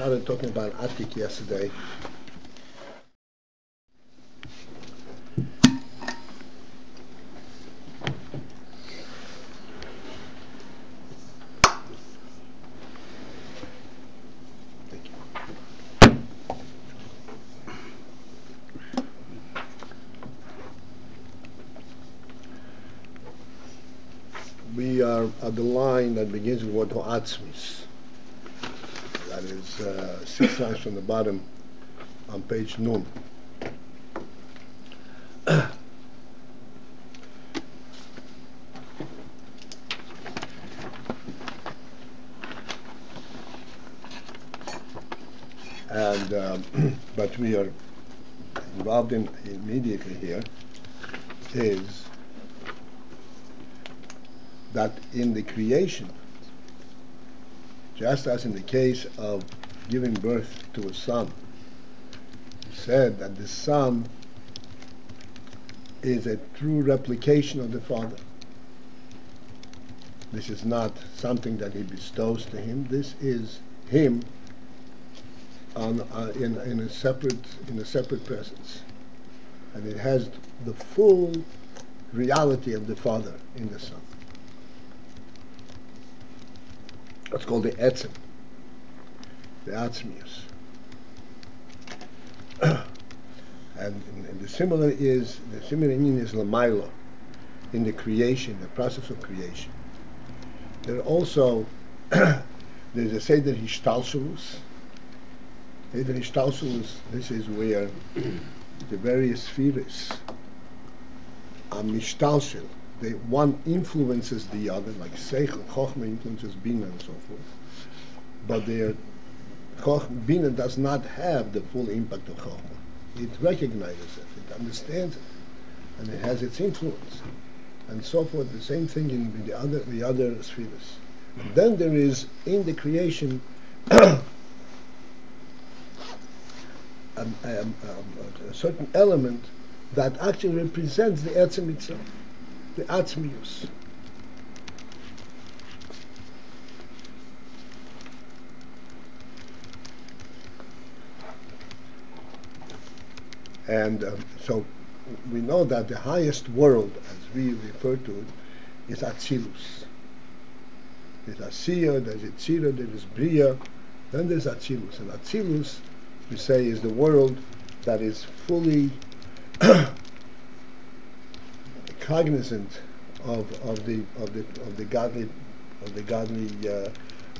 started talking about Atik yesterday. We are at the line that begins with the word ha-atzmit. That is 6 lines from the bottom on page Nun. And but we are involved in immediately here is that in the creation, just as in the case of giving birth to a son, he said that the son is a true replication of the father. This is not something that he bestows to him. This is him in a separate presence, and it has the full reality of the father in the son. That's called the etzem, the atzmius. And the similar is lamailo, in the creation, the process of creation. There are also there's a seder hishtalshelus. Seder hishtalshelus. This is where the various spheres are mishtalshel. One influences the other, like Seichel, Chochmah influences Bina and so forth. But Bina does not have the full impact of Chochmah. It recognizes it, it understands it, and it has its influence, and so forth. The same thing in the other spheres. And then there is in the creation a certain element that actually represents the etzem itself. The atzmius. And so we know that the highest world, as we refer to it, is atzilus. There's Asiya, there's Yitzira, there is Bria, then there's atzilus. And atzilus, we say, is the world that is fully cognizant of the godly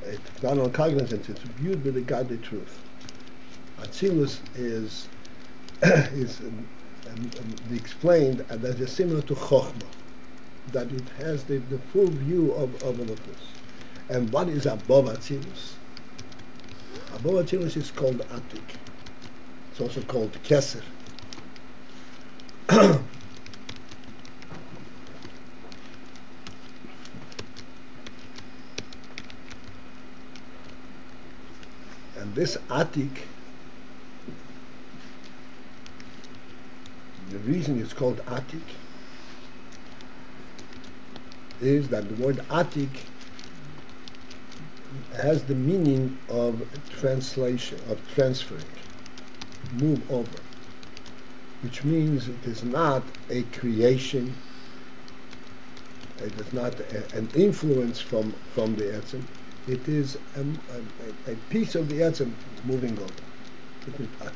it's not on cognizance, it's viewed with the godly truth. Atzilus is explained that is similar to Chochmah, that it has the full view of all of this. And what is above Atzilus? Above Atzilus is called Atik. It's also called kesser. And this Atik, the reason it's called Atik is that the word Atik has the meaning of translation, of transferring, move over, which means it is not a creation, it is not an influence from the etzem. It is a piece of the etzem moving over. It is Atik.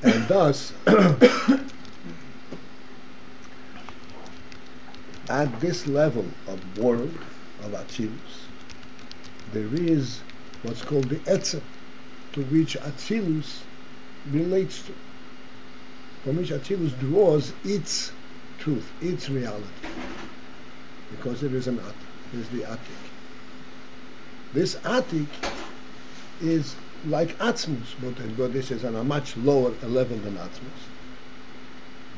And thus, at this level of world, of atzilus, there is what's called the etzem, to which atzilus relates to, from which atzilus draws its truth, its reality, because it is an Atik. It is the Atik. This Atik is like atzmus, but this is on a much lower level than atzmus.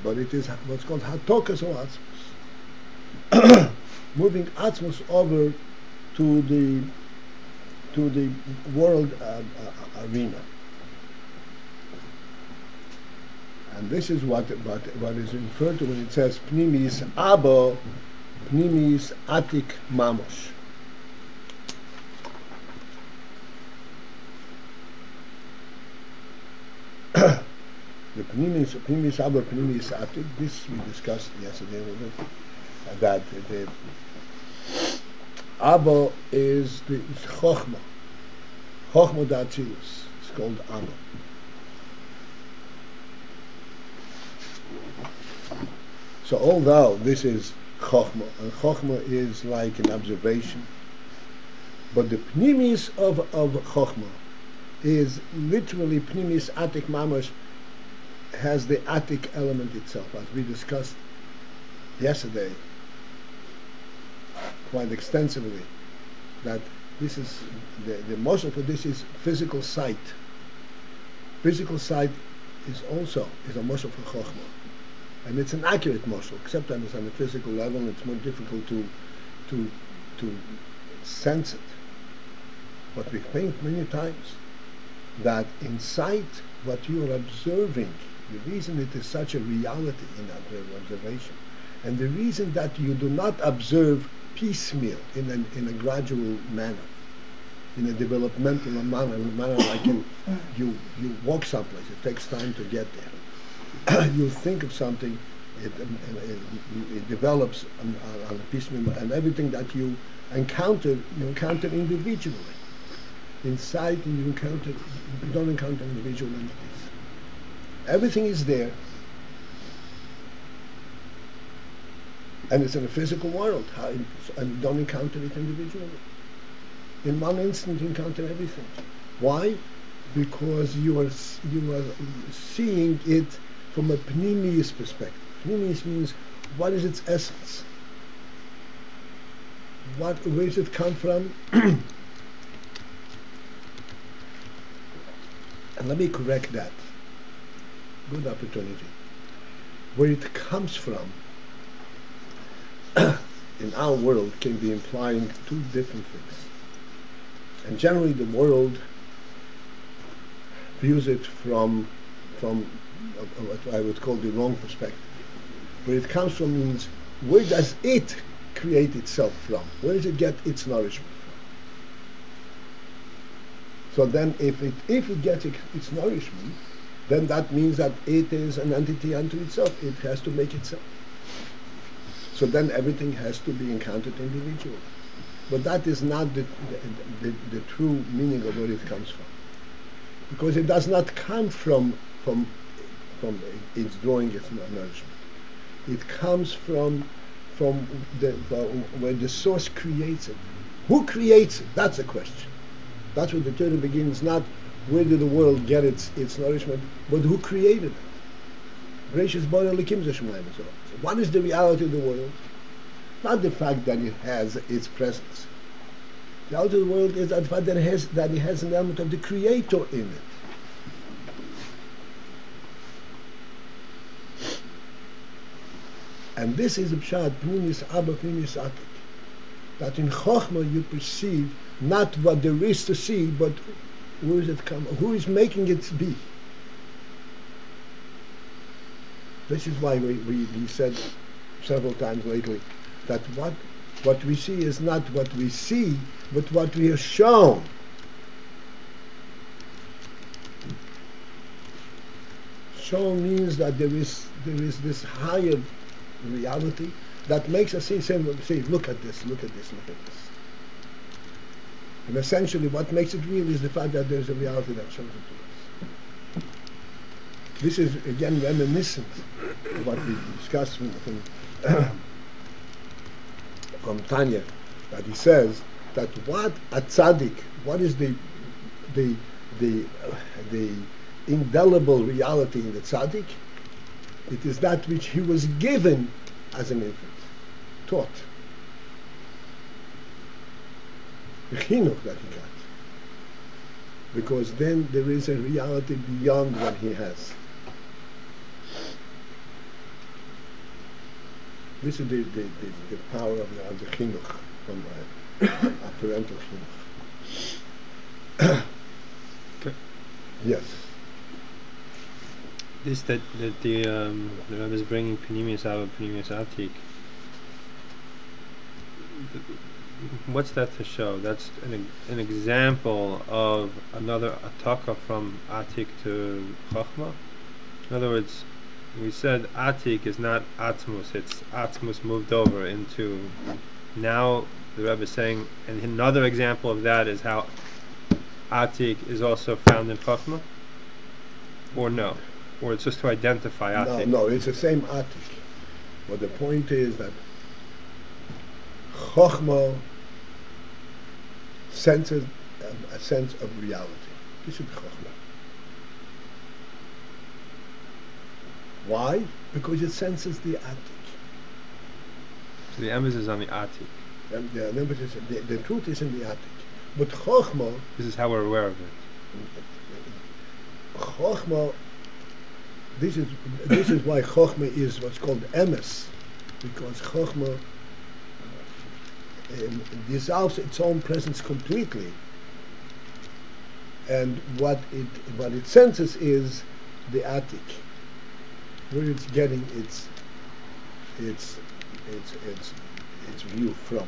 But it is what's called hatokas or atzmus, moving atzmus over to the world arena. And this is what is referred to when it says Pnimis Abo pnimis Atik Mamosh. The pnimis Abba, pnimis Atik. This we discussed yesterday a little bit. That the Abba is the Chochmah. Chochmah da atzilus. It's called Abba. So although this is Chochmah, and Chochmah is like an observation, but the pnimis of Chochmah is literally pnimis Atik Mamash, has the Atik element itself, as we discussed yesterday quite extensively, that this is the motion for this is physical sight. Physical sight is a motion for Chochmah, and it's an accurate motion, except that it's on a physical level. It's more difficult to sense it. But we think many times that in sight, what you are observing, the reason it is such a reality in observation, and the reason that you do not observe piecemeal in a gradual manner, in a developmental manner like you walk someplace, it takes time to get there. You think of something, it develops on a piecemeal, and everything that you encounter individually. In sight, you don't encounter individual entities. Everything is there, and it's in a physical world, and you don't encounter it individually. In one instant, you encounter everything. Why? Because you are seeing it from a pnimius perspective. Pnimius means, what is its essence? Where does it come from? And let me correct that. Good opportunity. Where it comes from in our world can be implying two different things. And generally the world views it from what I would call the wrong perspective. Where it comes from means, where does it create itself from? Where does it get its nourishment from? So then if it gets its nourishment, then that means that it is an entity unto itself. It has to make itself. So then everything has to be encountered individually. But that is not the true meaning of where it comes from. Because it does not come from its drawing its nourishment. It comes from where the source creates it. Who creates it? That's the question. That's where the Torah begins, not where did the world get its nourishment, but who created it. Gracious Borei Elokim Zeshmayim. So what is the reality of the world? Not the fact that it has its presence. The reality of the world is that the fact that it has an element of the Creator in it. And this is the Pshat, Pnimis Abba, Pnimis Atik. That in Chochmah you perceive not what there is to see, but where does it come? Who is making it be? This is why we said several times lately that what we see is not what we see, but what we are shown. Shown means that there is this higher reality that makes us say, look at this, look at this, look at this. And essentially what makes it real is the fact that there's a reality that shows it to us. This is again reminiscent of what we discussed from Tanya, that he says that what a tzaddik, what is the indelible reality in the tzaddik? It is that which he was given as an infant, taught. The chinuch that he got. Because then there is a reality beyond what he has. This is the power of the chinuch, from a parental chinuch. Yes. This that the Rebbe is bringing Pnimius Abba, Pnimius Atik. what's that to show? That's an example of another ataka from Atik to Chochmah. In other words, we said Atik is not atzmus; it's atzmus moved over into. Now the Rebbe is saying, and another example of that is how Atik is also found in Chochmah, or no, or it's just to identify Atik. No, it's the same Atik. But the point is that Chochmah senses a sense of reality. This is Chochmah. Why? Because it senses the Atik. So the emphasis is on the Atik. And the emphasis, the truth is in the Atik. But Chochmah, this is how we're aware of it. Chochmah, this is why Chochmah is what's called emes, because Chochmah dissolves its own presence completely, and what it senses is the Atik, where it's getting its view from.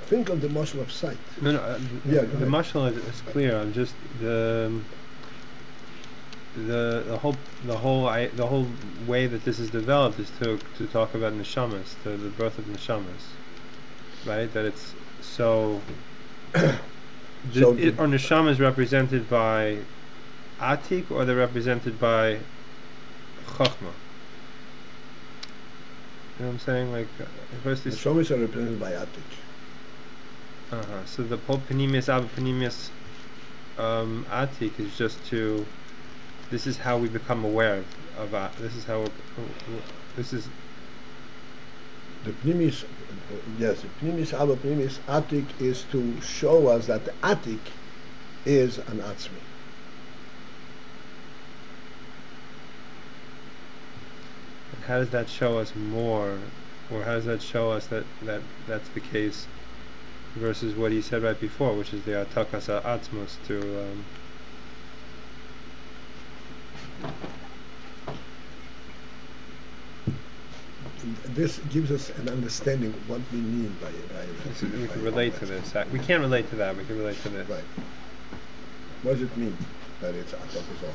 Think of the mashal of sight. No, the mashal is clear. I'm just the whole way that this is developed is to talk about neshamas, the birth of neshamas, right? That it's so. Are neshamas represented by Atik, or they're represented by Chochmah? You know what I'm saying? Like first, the neshamas are represented by Atik. So the Panemius Panemius Atik is just to. This is how we become aware of this is how. This is. The Panemius, yes, the Panemius Atik is to show us that the Atik is an atzmit. And how does that show us more, or how does that show us that that's the case? Versus what he said right before, which is the atakas atzmus to. This gives us an understanding of what we mean by it. We can relate to this. We can't relate to that. We can relate to this. Right. What does it mean that it's atakas or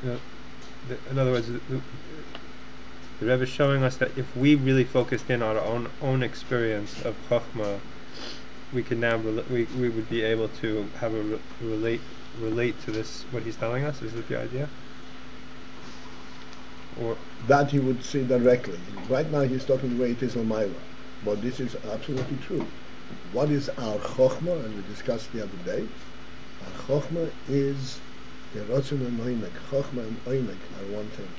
atzmut? In other words, the Rebbe is showing us that if we really focused in on our own experience of Chochmah, we could now we would be able to have a relate to this, what he's telling us. Is that the idea? Or that he would see directly. Right now he's talking the way it is on Maila, but this is absolutely true. What is our Chochmah? And we discussed the other day. Our Chochmah is the Ratzon and Oynek. Chochmah and Oynek are one thing.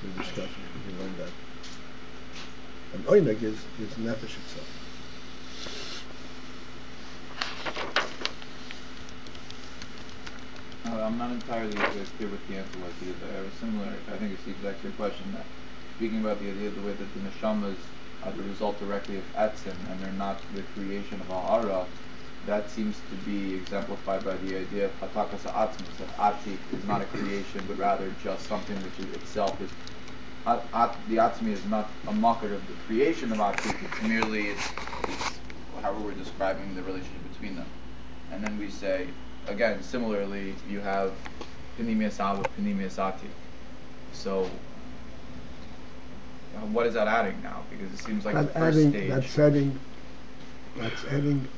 We discussed it, we learned that. And Oynek is Nefesh itself. I'm not entirely clear what the answer was either. I was similar, I think it's the exact same question, that speaking about the idea of the way that the neshamas are the result directly of etzim and they're not the creation of ha'ara, that seems to be exemplified by the idea of hatakas atzmus, that Atik is not a creation but rather just something which is itself is the atzmi is not a makar of the creation of Atik, it's merely it's however we're describing the relationship between them. And then we say, again, similarly, you have Panemius Abba, Panemius Atik. So, what is that adding now? Because it seems like the first stage. That's adding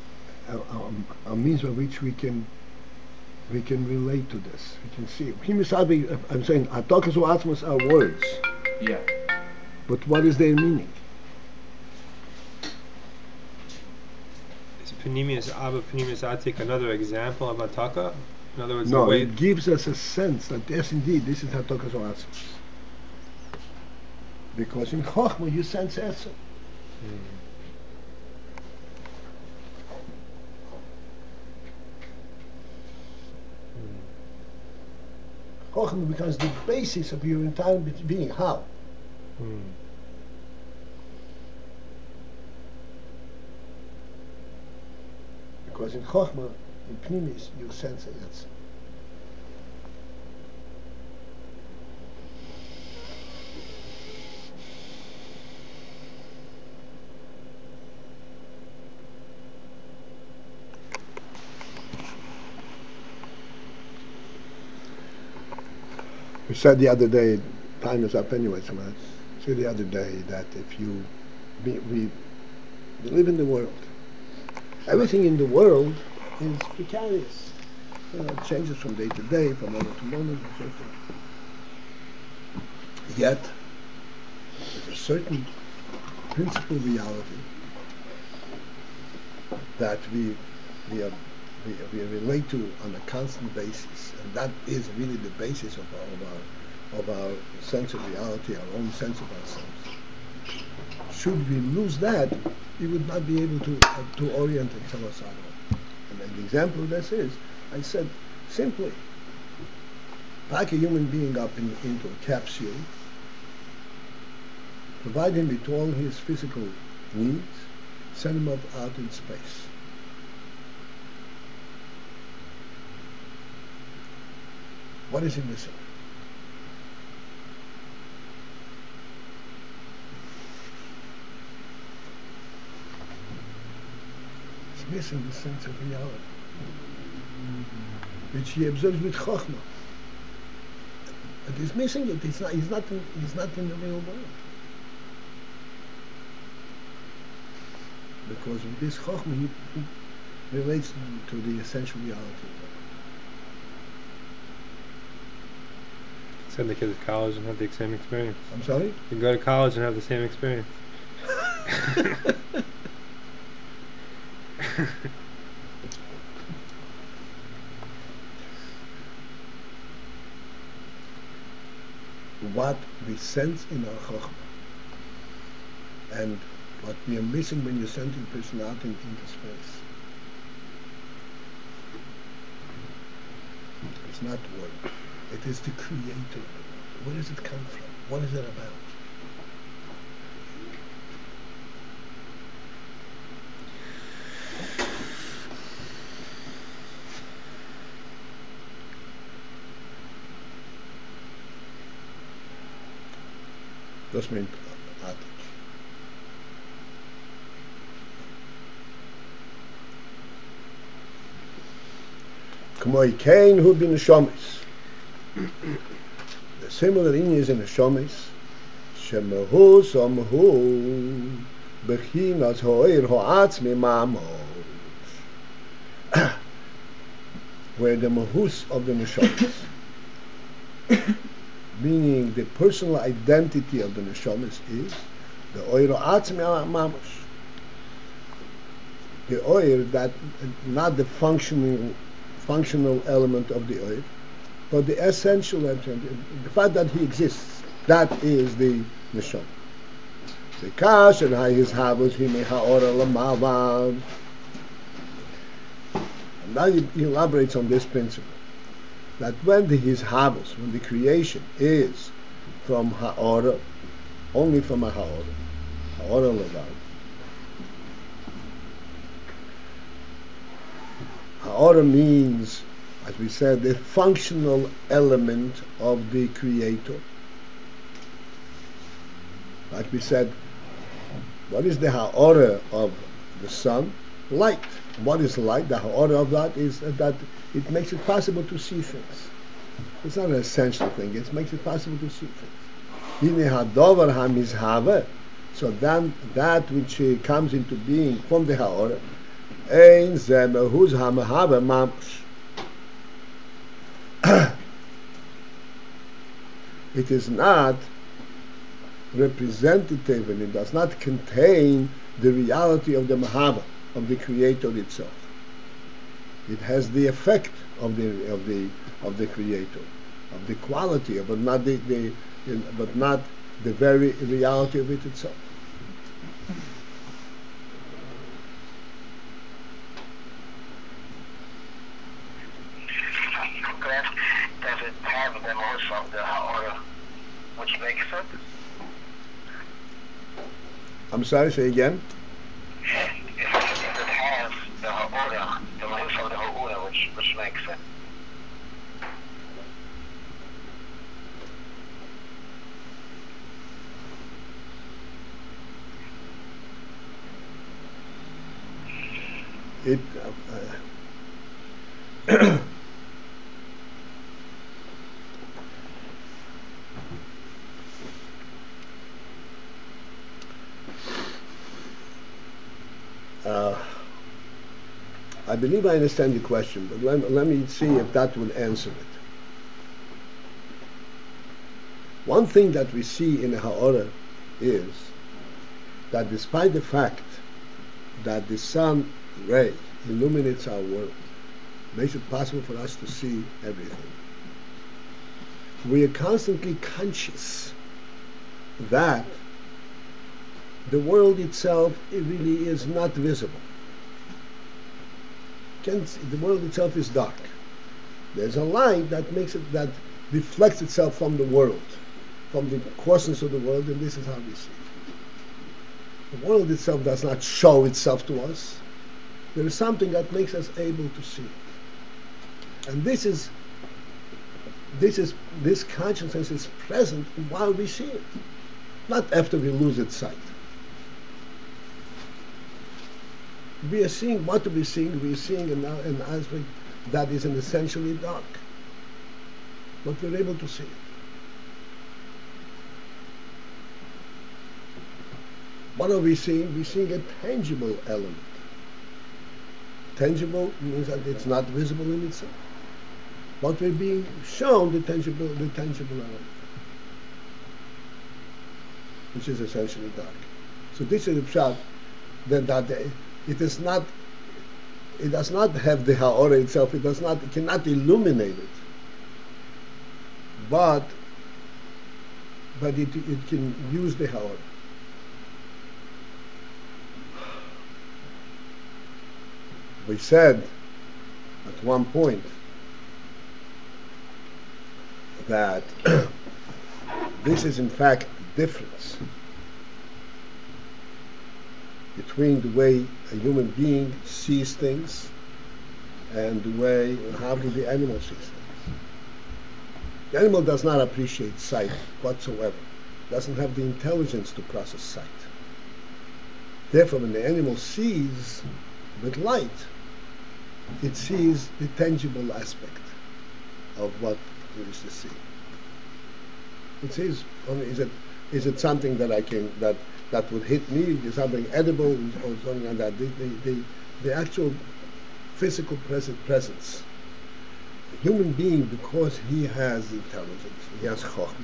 a means by which we can relate to this. We can see. I'm saying, Atakas or Atzmos are words. Yeah. But what is their meaning? Panemius Abba, Panemius Atik, another example of Ataka? In other words, no, the way it gives us a sense that yes, indeed, this is Hatakas or Atzmos. Because in Chochmah you sense Etzem. Chochmah becomes the basis of your entire being. How? Because in Chochmah, in Pnimis, you sense Etzem. We said the other day, time is up anyway, so I said the other day that if you, we live in the world. Everything in the world is precarious. It changes from day to day, from moment to moment, and so forth. Yet, there's a certain principal reality that we relate to on a constant basis, and that is really the basis of our sense of reality, our own sense of ourselves. Should we lose that, we would not be able to orient ourselves at all. And the example of this is, I said simply, pack a human being up into a capsule, provide him with all his physical needs, send him up out in space. What is he missing? He's missing the sense of reality, which he observes with Chochmah. But he's missing it. He's not in the real world. Because with this Chochmah, he relates to the essential reality of it. Send the kids to college and have the same experience. I'm sorry? You can go to college and have the same experience. What we sense in our Chochmah and what we are missing when you send a person out into space. It's not work. It is the creator of the world. Where does it come from? What is it about? Das meint Atik. K'moi kein hu bin shomis. The similar in is in the shomis. Shemahu somhu bechinas ho'ir ha-atzmit mamos. Where the mahus of the neshamis, meaning the personal identity of the neshamis, is the oir ha-atzmit mamos. The oir, that not the functional element of the oir, but the essential element, the fact that he exists, that is the neshama. The kesser and his habus he may ha-ora lamavad. And now he elaborates on this principle, that when his habus, when the creation is from ha-ora, only from a ha-ora lavad. Ha-ora means, as we said, the functional element of the creator. Like we said, what is the ha-ora of the sun? Light. What is light? The ha-ora of that is that it makes it possible to see things. It's not an essential thing. It makes it possible to see things. Hine ha-dover ha-mizhave. So then that which comes into being from the ha-ora, ein ze mehuz ha-mehave mamash. It is not representative, and it does not contain the reality of the mahava, of the creator itself. It has the effect of the creator, of the quality of it, but not the very reality of it itself. Does it have the most of the order which makes it? I'm sorry, say again? If it has the order, the most of the order which makes it. It I believe I understand the question, but let me see if that will answer it. One thing that we see in the Ha'orah is that despite the fact that the sun ray illuminates our world, makes it possible for us to see everything, we are constantly conscious that the world itself, it really is not visible. The world itself is dark. There's a light that makes it, that reflects itself from the world, from the coarseness of the world, and this is how we see it. The world itself does not show itself to us. There is something that makes us able to see it. And this consciousness is present while we see it, not after we lose its sight. We are seeing what we are seeing. We are seeing an aspect that is essentially dark, but we're able to see it. What are we seeing? We're seeing a tangible element. Tangible means that it's not visible in itself, but we're being shown the tangible element, which is essentially dark. So this is a pshat that it does not have the Ha'orah itself. It cannot illuminate it, but it can use the Ha'orah. We said at one point that this is in fact the difference between the way a human being sees things and the way how the animal sees things. The animal does not appreciate sight whatsoever, doesn't have the intelligence to process sight. Therefore, when the animal sees with light, it sees the tangible aspect of what it is to see. It sees, is it something that would hit me? Is it something edible or something like that? The actual physical presence. The human being, because he has intelligence, he has Chochmah.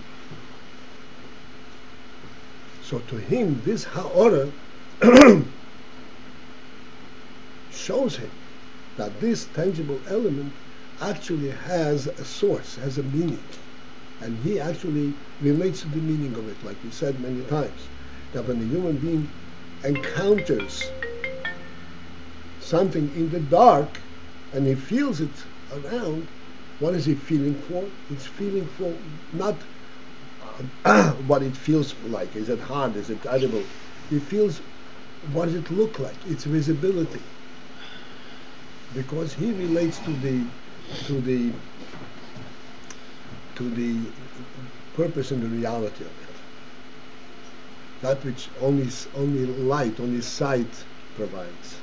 So to him, this Ha'orah shows him that this tangible element actually has a source, has a meaning. And he actually relates to the meaning of it, like we said many times, that when a human being encounters something in the dark and he feels it around, what is he feeling for? It's feeling for not what it feels like. Is it hard? Is it edible? He feels what does it look like? Its visibility. Because he relates to the purpose and the reality of it. That which only light, only sight provides.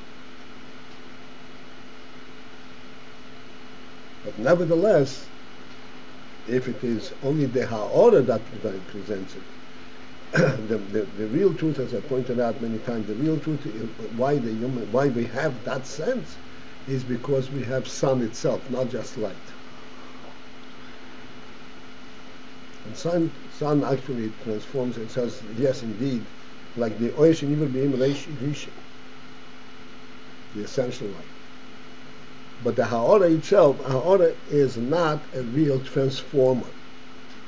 But nevertheless, if it is only the Ha'orah that presents it, the real truth, as I pointed out many times, the real truth is why we have that sense is because we have sun itself, not just light. And sun actually transforms and says, yes, indeed, like the ocean, even being Rishi, the essential light. But the Ha'orah itself, Ha'orah is not a real transformer.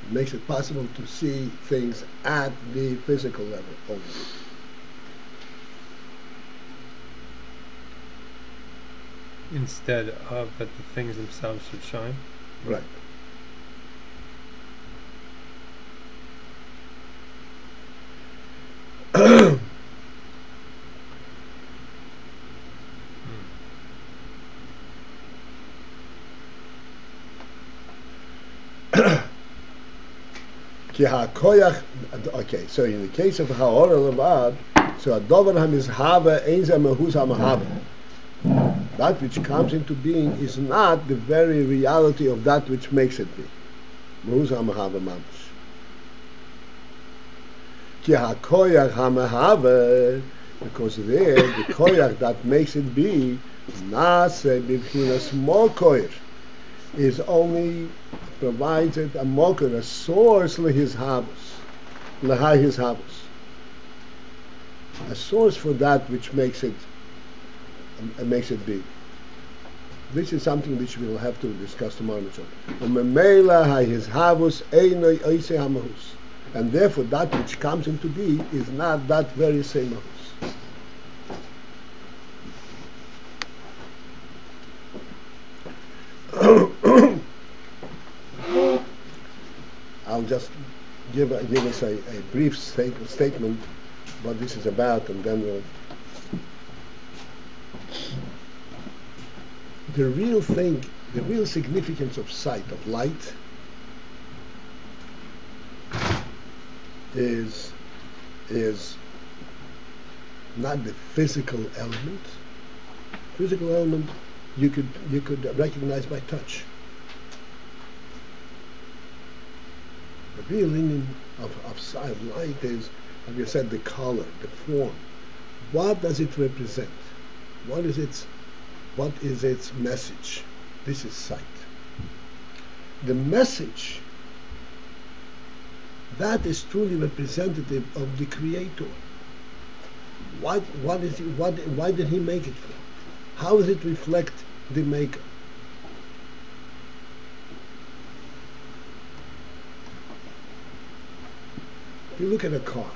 It makes it possible to see things at the physical level only. Instead of that the things themselves should shine. Right. Okay, so in the case of Ha'orah Levad, so Adover HaMizhava Einza Mehuz HaMahava. That which comes into being is not the very reality of that which makes it be. Mehuz HaMahava Mamash. Ki HaKoyach HaMahava Because there, the koyach that makes it be, nase b'fin a small koyach, is only provided a moker, a source lehis habus, lehai his habus, a source for that which makes it be. This is something which we will have to discuss tomorrow. And therefore that which comes into being is not that very same mahus. I'll just give us a brief statement what this is about, and then we'll... The real thing, the real significance of sight, of light, is not the physical element. Physical element you could recognize by touch. The real meaning of sight, light, is, as we said, the color, the form. What does it represent? What is its message? This is sight. The message, that is truly representative of the Creator. Why did He make it for? How does it reflect the Maker? You look at a car,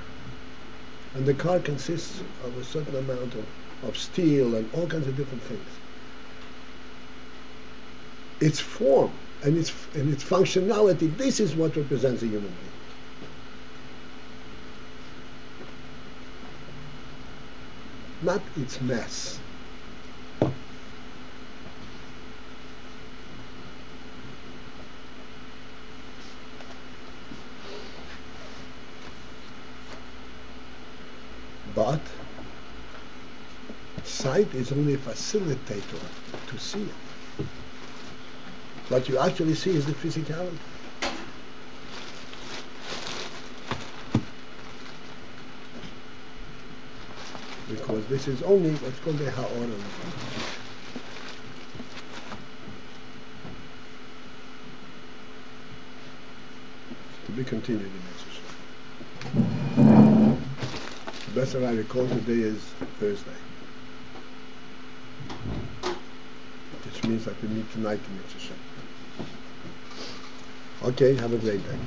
and the car consists of a certain amount of steel and all kinds of different things. Its form and its functionality, this is what represents a human being. Not its mass. But sight is only a facilitator to see it. What you actually see is the physicality. Because this is only what's called the ha-atzmit. To be continued in next session. The best that I recall today is Thursday, which means that we meet tonight in next session. Okay, have a great day.